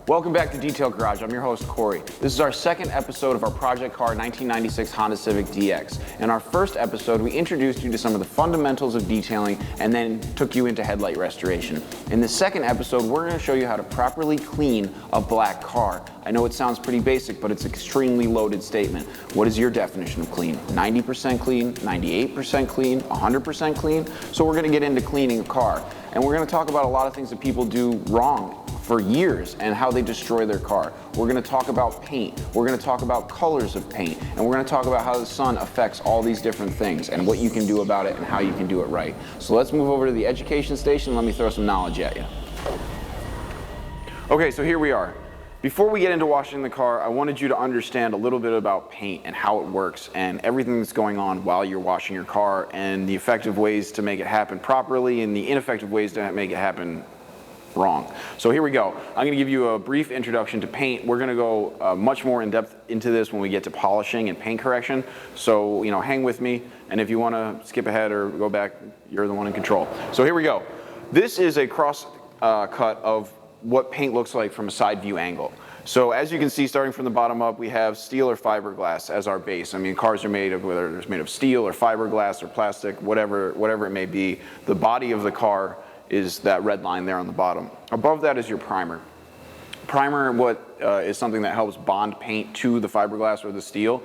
Welcome back to Detail Garage. I'm your host, Corey. This is our second episode of our Project Car 1996 Honda Civic DX. In our first episode, we introduced you to some of the fundamentals of detailing and then took you into headlight restoration. In the second episode, we're going to show you how to properly clean a black car. I know it sounds pretty basic, but it's an extremely loaded statement. What is your definition of clean? 90% clean, 98% clean, 100% clean? So we're going to get into cleaning a car. And we're going to talk about a lot of things that people do wrong for years and how they destroy their car. We're going to talk about paint. We're going to talk about colors of paint. And we're going to talk about how the sun affects all these different things and what you can do about it and how you can do it right. So let's move over to the education station and let me throw some knowledge at you. Okay, so here we are. Before we get into washing the car, I wanted you to understand a little bit about paint and how it works and everything that's going on while you're washing your car and the effective ways to make it happen properly and the ineffective ways to make it happen wrong. So here we go. I'm going to give you a brief introduction to paint. We're going to go much more in depth into this when we get to polishing and paint correction. So, hang with me. And if you want to skip ahead or go back, you're the one in control. So here we go. This is a cross cut of what paint looks like from a side view angle. So as you can see, starting from the bottom up, we have steel or fiberglass as our base. I mean, cars are made of, whether it's made of steel or fiberglass or plastic, whatever it may be. The body of the car is that red line there on the bottom. Above that is your primer. Primer is something that helps bond paint to the fiberglass or the steel.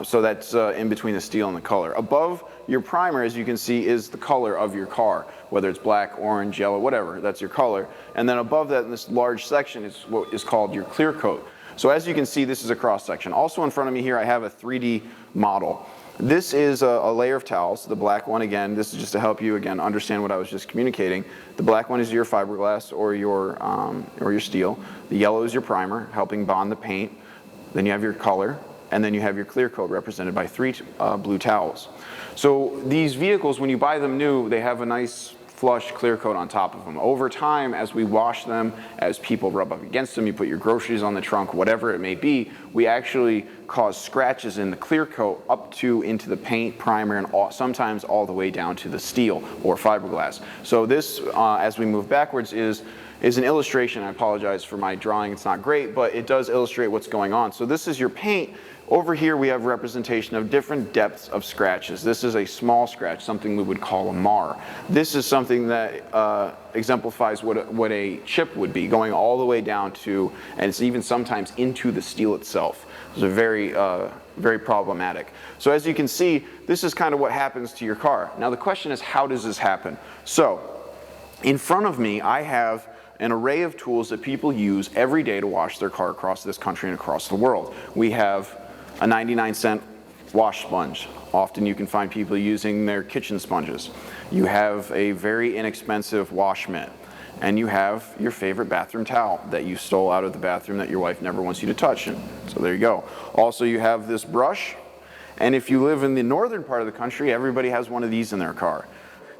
So that's in between the steel and the color. Above your primer, as you can see, is the color of your car, whether it's black, orange, yellow, whatever, that's your color. And then above that, in this large section, is what is called your clear coat. So as you can see, this is a cross section. Also in front of me here, I have a 3D model. This is a layer of towels. The black one, again, this is just to help you, again, understand what I was just communicating. The black one is your fiberglass or your steel. The yellow is your primer, helping bond the paint. Then you have your color, and then you have your clear coat represented by 3 blue towels. So these vehicles, when you buy them new, they have a nice flush clear coat on top of them. Over time, as we wash them, as people rub up against them, you put your groceries on the trunk, whatever it may be, we actually cause scratches in the clear coat up to into the paint, primer, and sometimes all the way down to the steel or fiberglass. So this, as we move backwards, is an illustration. I apologize for my drawing, it's not great, but it does illustrate what's going on. So this is your paint. Over here we have representation of different depths of scratches. This is a small scratch, something we would call a mar. This is something that exemplifies what a chip would be, going all the way down to, and it's even sometimes into the steel itself. It's very problematic. So as you can see, this is kind of what happens to your car. Now the question is, how does this happen? So in front of me, I have an array of tools that people use every day to wash their car across this country and across the world. We have a 99-cent wash sponge. Often you can find people using their kitchen sponges. You have a very inexpensive wash mitt. And you have your favorite bathroom towel that you stole out of the bathroom that your wife never wants you to touch. And so there you go. Also, you have this brush. And if you live in the northern part of the country, everybody has one of these in their car.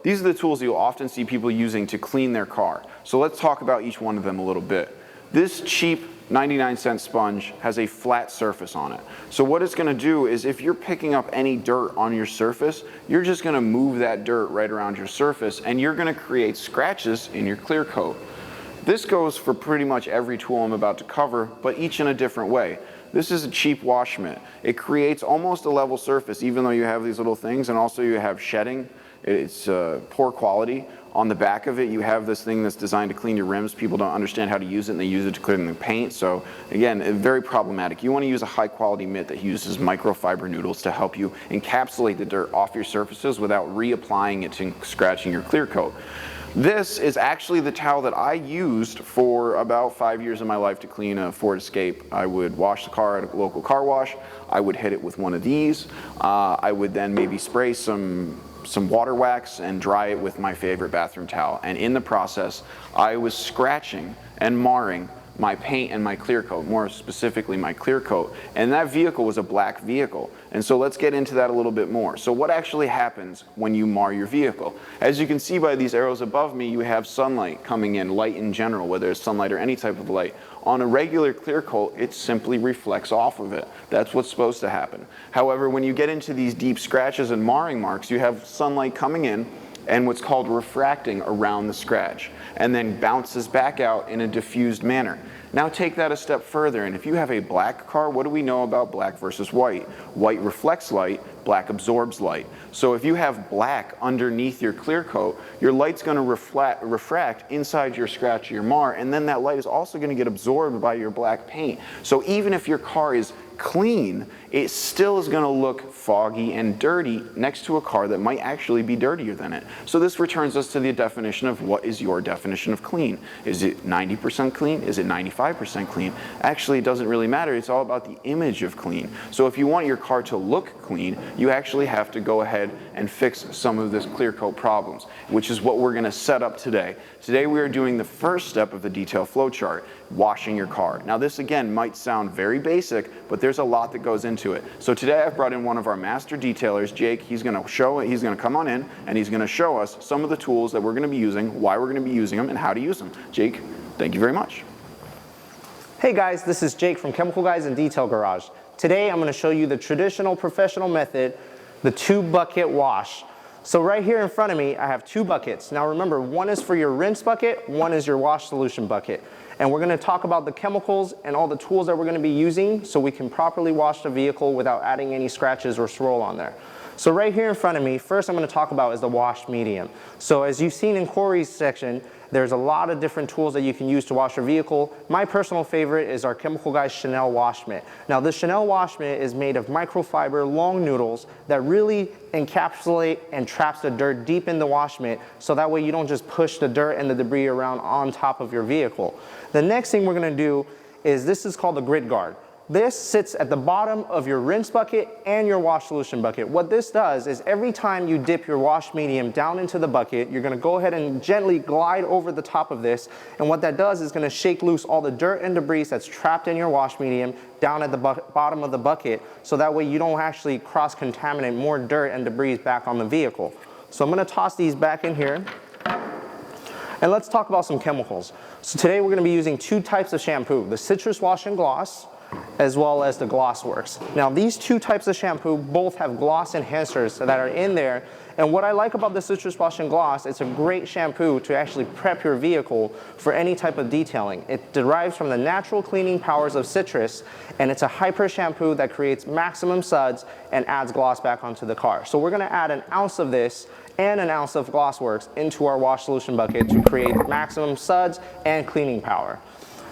These are the tools you'll often see people using to clean their car. So let's talk about each one of them a little bit. This cheap 99-cent sponge has a flat surface on it. So what it's going to do is, if you're picking up any dirt on your surface, you're just going to move that dirt right around your surface and you're going to create scratches in your clear coat. This goes for pretty much every tool I'm about to cover, but each in a different way. This is a cheap wash mitt. It creates almost a level surface even though you have these little things, and also you have shedding. It's poor quality. On the back of it, you have this thing that's designed to clean your rims. People don't understand how to use it, and they use it to clean the paint. So again, very problematic. You want to use a high quality mitt that uses microfiber noodles to help you encapsulate the dirt off your surfaces without reapplying it to scratching your clear coat. This is actually the towel that I used for about 5 years of my life to clean a Ford Escape. I would wash the car at a local car wash. I would hit it with one of these. I would then maybe spray some water wax and dry it with my favorite bathroom towel. And in the process, I was scratching and marring my paint and my clear coat, more specifically my clear coat. And that vehicle was a black vehicle. And so let's get into that a little bit more. So what actually happens when you mar your vehicle? As you can see by these arrows above me, you have sunlight coming in, light in general, whether it's sunlight or any type of light. On a regular clear coat, it simply reflects off of it. That's what's supposed to happen. However, when you get into these deep scratches and marring marks, you have sunlight coming in, and what's called refracting around the scratch, and then bounces back out in a diffused manner. Now take that a step further, and if you have a black car, what do we know about black versus white? White reflects light, black absorbs light. So if you have black underneath your clear coat, your light's going to refract inside your scratch or your mar, and then that light is also going to get absorbed by your black paint. So even if your car is clean, it still is going to look foggy and dirty next to a car that might actually be dirtier than it. So this returns us to the definition of what is your definition of clean. Is it 90% clean? Is it 95% clean? Actually, it doesn't really matter. It's all about the image of clean. So if you want your car to look clean, you actually have to go ahead and fix some of this clear coat problems, which is what we're going to set up today. Today we are doing the first step of the detail flow chart, washing your car. Now this again might sound very basic, but there's a lot that goes into it. So today I've brought in one of our master detailers, Jake. He's going to come on in and he's going to show us some of the tools that we're going to be using, why we're going to be using them, and how to use them. Jake, thank you very much. Hey guys, this is Jake from Chemical Guys and Detail Garage. Today I'm going to show you the traditional professional method, the 2-bucket wash. So right here in front of me, I have 2 buckets. Now remember, one is for your rinse bucket, one is your wash solution bucket. And we're going to talk about the chemicals and all the tools that we're going to be using so we can properly wash the vehicle without adding any scratches or swirl on there. So right here in front of me, first I'm going to talk about is the wash medium. So as you've seen in Corey's section, there's a lot of different tools that you can use to wash your vehicle. My personal favorite is our Chemical Guys Chenille wash mitt. Now this Chenille wash mitt is made of microfiber long noodles that really encapsulate and traps the dirt deep in the wash mitt, so that way you don't just push the dirt and the debris around on top of your vehicle. The next thing we're going to do is this is called the grit guard. This sits at the bottom of your rinse bucket and your wash solution bucket. What this does is every time you dip your wash medium down into the bucket, you're going to go ahead and gently glide over the top of this, and what that does is going to shake loose all the dirt and debris that's trapped in your wash medium down at the bottom of the bucket, so that way you don't actually cross-contaminate more dirt and debris back on the vehicle. So I'm going to toss these back in here. And let's talk about some chemicals. So today we're going to be using 2 types of shampoo, the Citrus Wash and Gloss, as well as the Gloss Works. Now these 2 types of shampoo both have gloss enhancers that are in there, and what I like about the Citrus Wash and Gloss, it's a great shampoo to actually prep your vehicle for any type of detailing. It derives from the natural cleaning powers of citrus, and it's a hyper shampoo that creates maximum suds and adds gloss back onto the car. So we're going to add an ounce of this and an ounce of Gloss Works into our wash solution bucket to create maximum suds and cleaning power.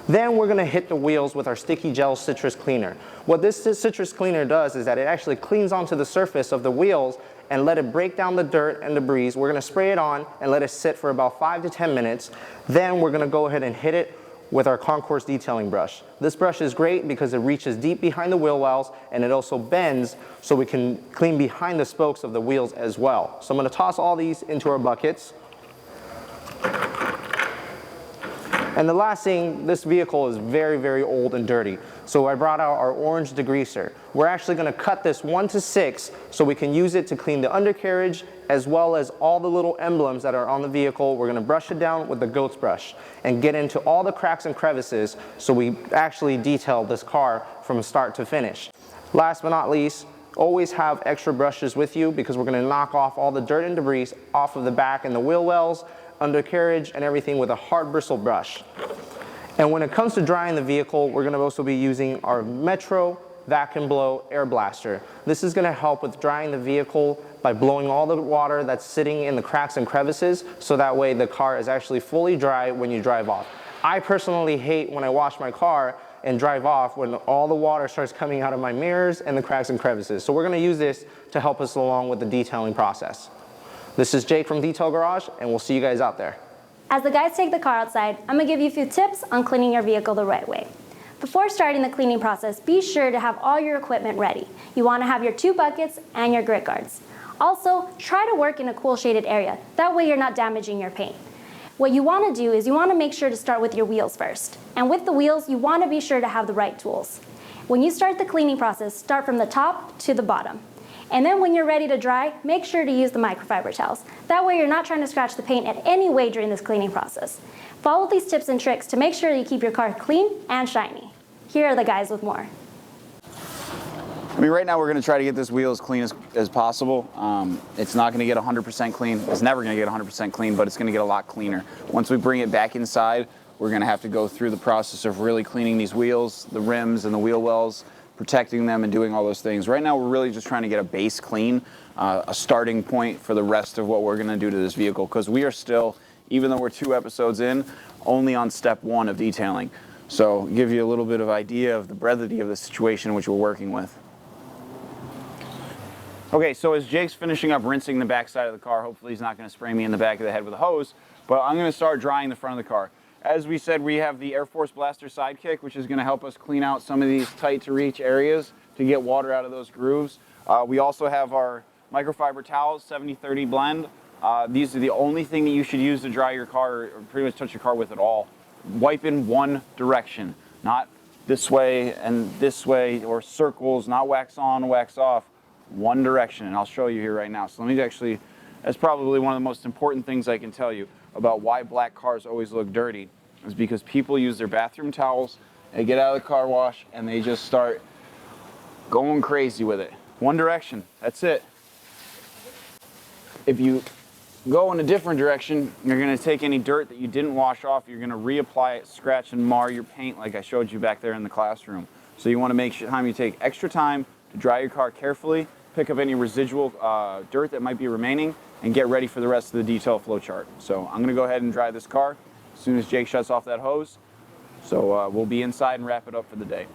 Then we're going to hit the wheels with our Sticky Gel Citrus Cleaner. What this citrus cleaner does is that it actually cleans onto the surface of the wheels and let it break down the dirt and debris. We're going to spray it on and let it sit for about 5 to 10 minutes. Then we're going to go ahead and hit it with our Concours detailing brush. This brush is great because it reaches deep behind the wheel wells and it also bends so we can clean behind the spokes of the wheels as well. So I'm going to toss all these into our buckets. And the last thing, this vehicle is very, very old and dirty. So I brought out our orange degreaser. We're actually going to cut this 1 to 6 so we can use it to clean the undercarriage as well as all the little emblems that are on the vehicle. We're going to brush it down with the goat's brush and get into all the cracks and crevices so we actually detail this car from start to finish. Last but not least, always have extra brushes with you because we're going to knock off all the dirt and debris off of the back and the wheel wells, undercarriage, and everything with a hard bristle brush. And when it comes to drying the vehicle, we're going to also be using our Metro Vacuum Blow Air Blaster. This is going to help with drying the vehicle by blowing all the water that's sitting in the cracks and crevices, so that way the car is actually fully dry when you drive off. I personally hate when I wash my car and drive off when all the water starts coming out of my mirrors and the cracks and crevices. So we're going to use this to help us along with the detailing process. This is Jake from Detail Garage, and we'll see you guys out there. As the guys take the car outside, I'm going to give you a few tips on cleaning your vehicle the right way. Before starting the cleaning process, be sure to have all your equipment ready. You want to have your 2 buckets and your grit guards. Also, try to work in a cool shaded area. That way you're not damaging your paint. What you want to do is you want to make sure to start with your wheels first. And with the wheels, you want to be sure to have the right tools. When you start the cleaning process, start from the top to the bottom. And then when you're ready to dry, make sure to use the microfiber towels. That way you're not trying to scratch the paint in any way during this cleaning process. Follow these tips and tricks to make sure you keep your car clean and shiny. Here are the guys with more. I mean, right now we're going to try to get this wheel as clean as possible. It's not going to get 100% clean. It's never going to get 100% clean, but it's going to get a lot cleaner. Once we bring it back inside, we're going to have to go through the process of really cleaning these wheels, the rims and the wheel wells, protecting them and doing all those things. Right now we're really just trying to get a base clean, a starting point for the rest of what we're going to do to this vehicle, because we are still, even though we're 2 episodes in, only on step 1 of detailing. So give you a little bit of idea of the brevity of the situation which we're working with. Okay, so as Jake's finishing up rinsing the back side of the car, hopefully he's not going to spray me in the back of the head with a hose, but I'm going to start drying the front of the car. As we said, we have the Air Force Blaster Sidekick, which is going to help us clean out some of these tight to reach areas to get water out of those grooves. We also have our microfiber towels, 70-30 blend. These are the only thing that you should use to dry your car or pretty much touch your car with at all. Wipe in one direction, not this way and this way, or circles, not wax on, wax off. One direction, and I'll show you here right now. So let me actually, that's probably one of the most important things I can tell you about why black cars always look dirty, is because people use their bathroom towels, they get out of the car wash, and they just start going crazy with it. One direction, that's it. If you go in a different direction, you're going to take any dirt that you didn't wash off, you're going to reapply it, scratch and mar your paint like I showed you back there in the classroom. So you want to make sure you take extra time to dry your car carefully, pick up any residual dirt that might be remaining, and get ready for the rest of the detail flow chart. So I'm going to go ahead and dry this car as soon as Jake shuts off that hose. So we'll be inside and wrap it up for the day.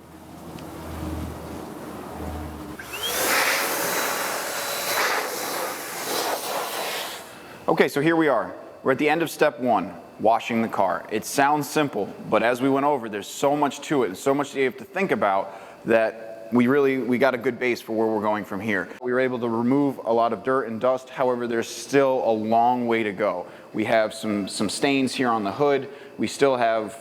Okay, so here we are. We're at the end of step 1, washing the car. It sounds simple, but as we went over, there's so much to it, so much that you have to think about that we got a good base for where we're going from here. We were able to remove a lot of dirt and dust, however, there's still a long way to go. We have some stains here on the hood. We still have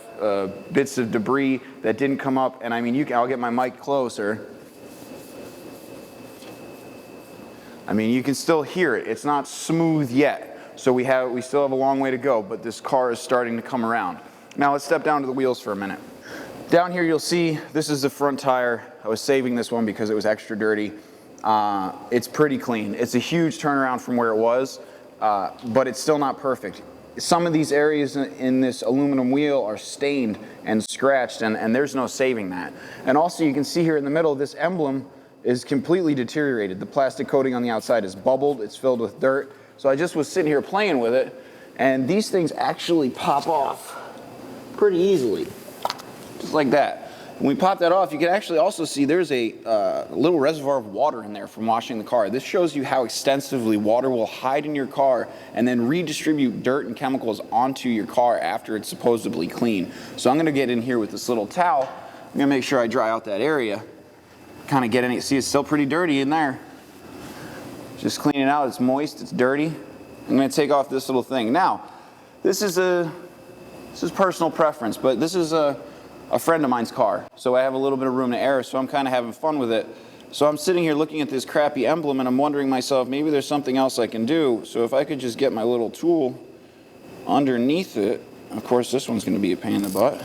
bits of debris that didn't come up, and I mean, I'll get my mic closer. I mean, you can still hear it. It's not smooth yet, so we still have a long way to go, but this car is starting to come around. Now let's step down to the wheels for a minute. Down here you'll see this is the front tire. I was saving this one because it was extra dirty. It's pretty clean. It's a huge turnaround from where it was, but it's still not perfect. Some of these areas in this aluminum wheel are stained and scratched, and there's no saving that. And also you can see here in the middle, this emblem is completely deteriorated. The plastic coating on the outside is bubbled, it's filled with dirt. So I just was sitting here playing with it, and these things actually pop off pretty easily. Just like that. When we pop that off, you can actually also see there's a little reservoir of water in there from washing the car. This shows you how extensively water will hide in your car and then redistribute dirt and chemicals onto your car after it's supposedly clean. So I'm going to get in here with this little towel. I'm going to make sure I dry out that area. Kind of get in it. See, it's still pretty dirty in there. Just clean it out. It's moist. It's dirty. I'm going to take off this little thing. Now, this is personal preference, but this is a friend of mine's car, so I have a little bit of room to err, so I'm kind of having fun with it. So I'm sitting here looking at this crappy emblem, and I'm wondering myself, maybe there's something else I can do. So if I could just get my little tool underneath it, of course this one's going to be a pain in the butt,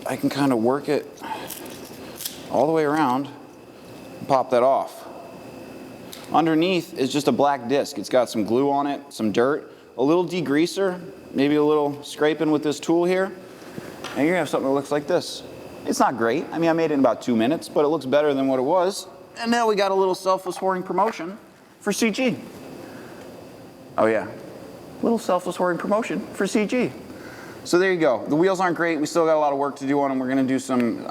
I can kind of work it all the way around and pop that off. Underneath is just a black disc. It's got some glue on it, some dirt, a little degreaser, maybe a little scraping with this tool here, and you're gonna have something that looks like this. It's not great. I mean, I made it in about 2 minutes, but it looks better than what it was. And now we got a little selfless whoring promotion for CG. Oh yeah, little selfless whoring promotion for CG. So there you go. The wheels aren't great. We still got a lot of work to do on them. We're gonna do some,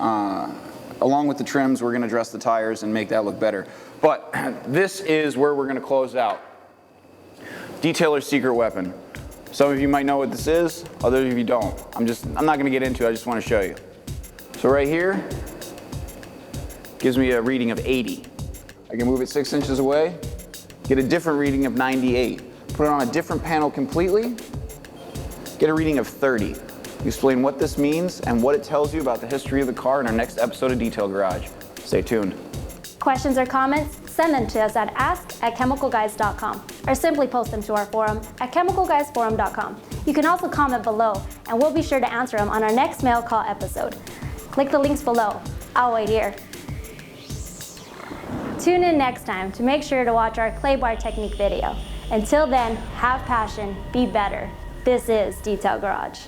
along with the trims, we're gonna dress the tires and make that look better. But this is where we're gonna close out. Detailer's secret weapon. Some of you might know what this is, others of you don't. I'm not gonna get into it, I just wanna show you. So right here, gives me a reading of 80. I can move it 6 inches away, get a different reading of 98. Put it on a different panel completely, get a reading of 30. Explain what this means and what it tells you about the history of the car in our next episode of Detail Garage. Stay tuned. Questions or comments? Send them to us at ask@chemicalguys.com or simply post them to our forum at chemicalguysforum.com. You can also comment below and we'll be sure to answer them on our next mail call episode. Click the links below. I'll wait here. Tune in next time to make sure to watch our clay bar technique video. Until then, have passion, be better. This is Detail Garage.